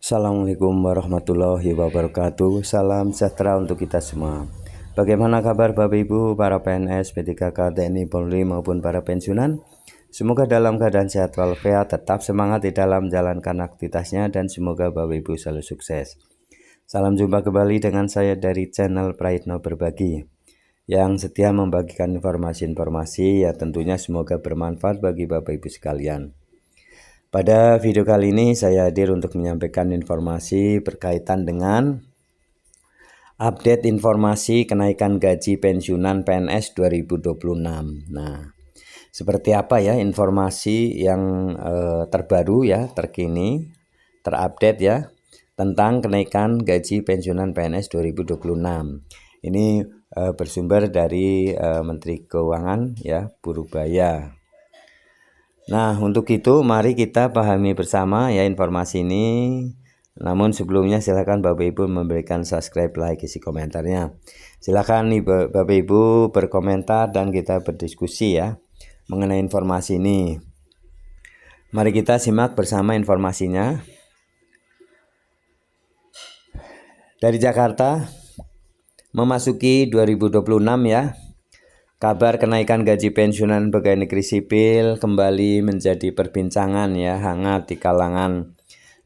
Assalamualaikum warahmatullahi wabarakatuh. Salam sejahtera untuk kita semua. Bagaimana kabar Bapak Ibu, para PNS, P3K, TNI, Polri maupun para pensiunan? Semoga dalam keadaan sehat walafiat, tetap semangat di dalam menjalankan aktivitasnya, dan semoga Bapak Ibu selalu sukses. Salam jumpa kembali dengan saya dari channel Prayitno Berbagi, yang setia membagikan informasi-informasi ya tentunya semoga bermanfaat bagi Bapak Ibu sekalian. Pada video kali ini saya hadir untuk menyampaikan informasi berkaitan dengan update informasi kenaikan gaji pensiunan PNS 2026. Nah, seperti apa ya informasi yang terbaru ya, terkini, terupdate ya tentang kenaikan gaji pensiunan PNS 2026. Ini bersumber dari Menteri Keuangan ya, Purubaya. Nah, untuk itu mari kita pahami bersama ya informasi ini. Namun sebelumnya silakan Bapak Ibu memberikan subscribe, like, isi komentarnya. Silakan nih Bapak Ibu berkomentar dan kita berdiskusi ya mengenai informasi ini. Mari kita simak bersama informasinya. Dari Jakarta, memasuki 2026 ya. Kabar kenaikan gaji pensiunan pegawai negeri sipil kembali menjadi perbincangan ya, hangat di kalangan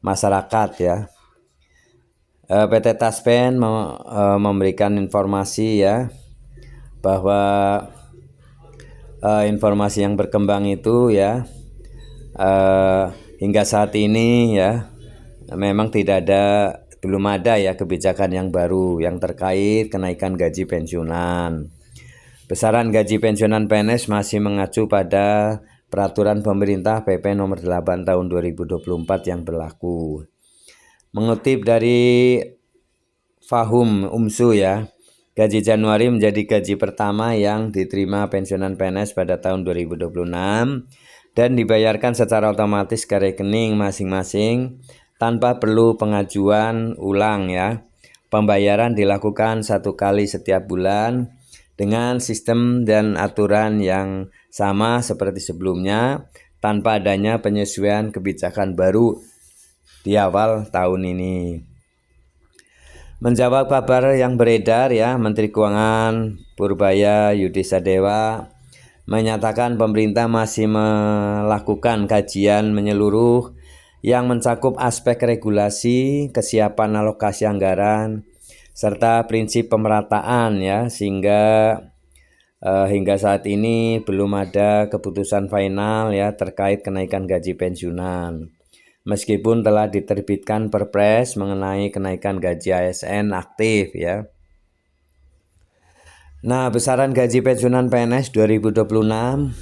masyarakat ya. PT Taspen memberikan informasi ya bahwa informasi yang berkembang itu ya hingga saat ini ya memang belum ada ya kebijakan yang baru yang terkait kenaikan gaji pensiunan. Besaran gaji pensiunan PNS masih mengacu pada peraturan pemerintah PP nomor 8 tahun 2024 yang berlaku. Mengutip dari Fahum Umsu ya, gaji Januari menjadi gaji pertama yang diterima pensiunan PNS pada tahun 2026 dan dibayarkan secara otomatis ke rekening masing-masing tanpa perlu pengajuan ulang ya. Pembayaran dilakukan 1 kali setiap bulan dengan sistem dan aturan yang sama seperti sebelumnya tanpa adanya penyesuaian kebijakan baru di awal tahun ini. Menjawab kabar yang beredar ya, Menteri Keuangan Purubaya Yudi Sadewa menyatakan pemerintah masih melakukan kajian menyeluruh yang mencakup aspek regulasi, kesiapan alokasi anggaran, serta prinsip pemerataan ya, sehingga hingga saat ini belum ada keputusan final ya terkait kenaikan gaji pensiunan. Meskipun telah diterbitkan Perpres mengenai kenaikan gaji ASN aktif ya. Nah, besaran gaji pensiunan PNS 2026.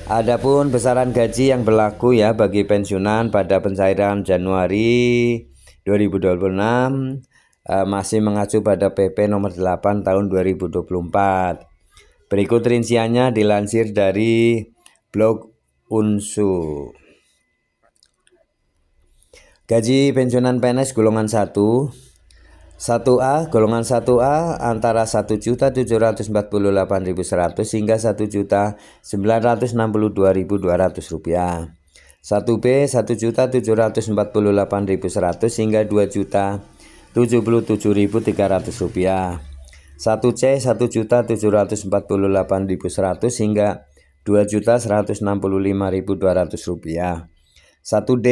Adapun besaran gaji yang berlaku ya bagi pensiunan pada pencairan Januari 2026 masih mengacu pada PP nomor 8 tahun 2024. Berikut rinciannya dilansir dari blog Unsu. Gaji pensiunan PNS golongan 1 1A golongan 1A antara 1.748.100 hingga 1.962.200 rupiah. 1B 1.748.100 hingga 2.077.300 rupiah. 1C 1.748.100 hingga 2.165.200 rupiah. 1D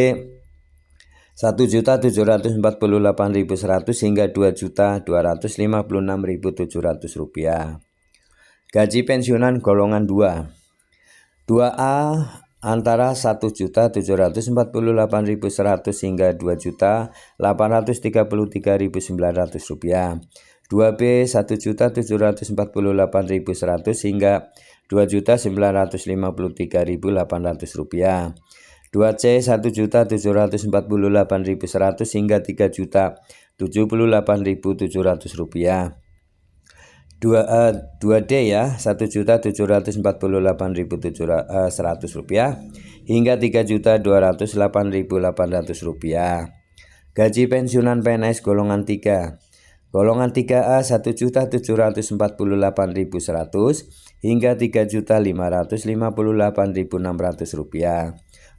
1.748.100 hingga 2.256.700 rupiah. Gaji pensiunan golongan 2. 2A antara 1.748.100 hingga 2.833.900 rupiah. 2B 1.748.100 hingga 2.953.800 rupiah. 2C 1.748.100 hingga 3.078.700 rupiah. 2D ya 1.748.100 rupiah hingga 3.208.800 rupiah. Gaji pensiunan PNS golongan 3. Golongan 3A 1.748.100 hingga 3.558.600 rupiah.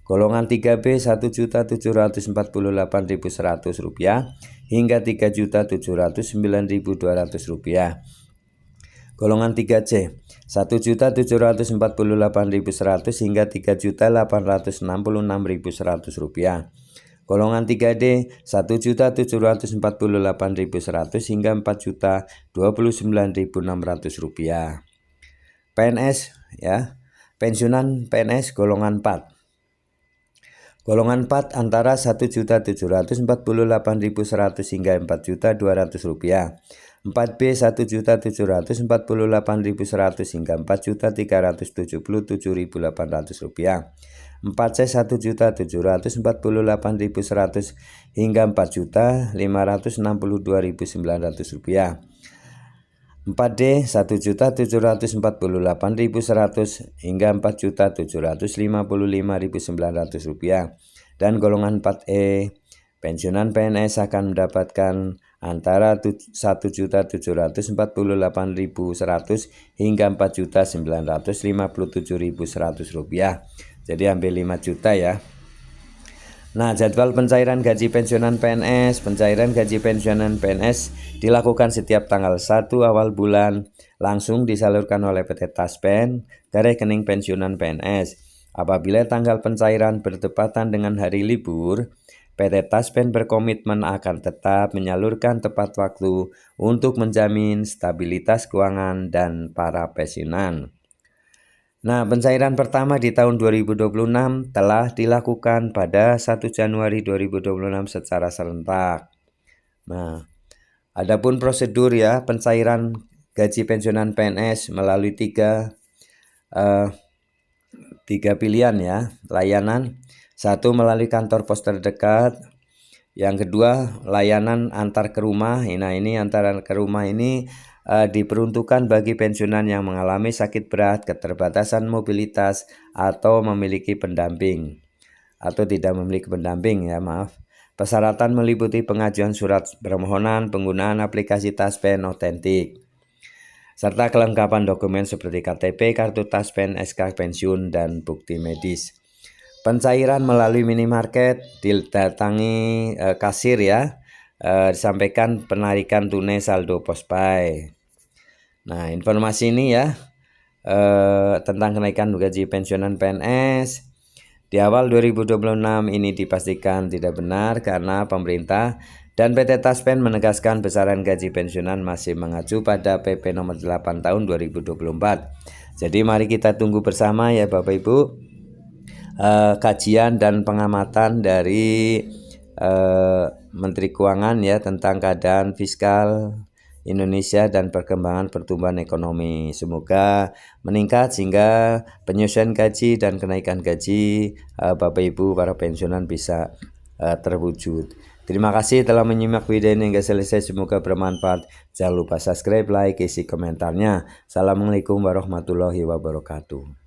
Golongan 3B Rp1.748.100 hingga Rp3.709.200. Golongan 3C Rp1.748.100 hingga Rp3.866.100. Golongan 3D Rp1.748.100 hingga Rp4.029.600. PNS ya, pensiunan PNS golongan 4. Golongan 4 antara Rp1.748.100 hingga Rp4.200. 4B Rp1.748.100 hingga Rp4.377.800. 4C Rp1.748.100 hingga Rp4.562.900. 4D Rp1.748.100 hingga Rp4.755.900. Dan golongan 4E pensiunan PNS akan mendapatkan antara Rp1.748.100 hingga Rp4.957.100. Jadi hampir 5 juta ya. Nah, jadwal pencairan gaji pensiunan PNS. Pencairan gaji pensiunan PNS dilakukan setiap tanggal 1 awal bulan, langsung disalurkan oleh PT Taspen ke rekening pensiunan PNS. Apabila tanggal pencairan bertepatan dengan hari libur, PT Taspen berkomitmen akan tetap menyalurkan tepat waktu untuk menjamin stabilitas keuangan dan para pensiunan. Nah, pencairan pertama di tahun 2026 telah dilakukan pada 1 Januari 2026 secara serentak. Nah, adapun prosedur ya pencairan gaji pensiunan PNS melalui tiga pilihan ya layanan. Satu, melalui kantor pos terdekat. Yang kedua, layanan antar ke rumah. Nah, ini antar ke rumah ini diperuntukkan bagi pensiunan yang mengalami sakit berat, keterbatasan mobilitas, atau memiliki pendamping atau tidak memiliki pendamping ya, maaf. Persyaratan meliputi pengajuan surat permohonan, penggunaan aplikasi Taspen otentik, serta kelengkapan dokumen seperti KTP, kartu Taspen, SK pensiun, dan bukti medis. Pencairan melalui minimarket, didatangi kasir ya, disampaikan penarikan tunai saldo Pospay. Nah, informasi ini ya tentang kenaikan gaji pensiunan PNS di awal 2026 ini dipastikan tidak benar karena pemerintah dan PT Taspen menegaskan besaran gaji pensiunan masih mengacu pada PP nomor 8 tahun 2024. Jadi mari kita tunggu bersama ya Bapak Ibu kajian dan pengamatan dari Menteri Keuangan ya tentang keadaan fiskal Indonesia dan perkembangan pertumbuhan ekonomi. Semoga meningkat sehingga penyesuaian gaji dan kenaikan gaji Bapak Ibu para pensiunan bisa terwujud. Terima kasih telah menyimak video ini hingga selesai, semoga bermanfaat. Jangan lupa subscribe, like, isi komentarnya. Assalamualaikum warahmatullahi wabarakatuh.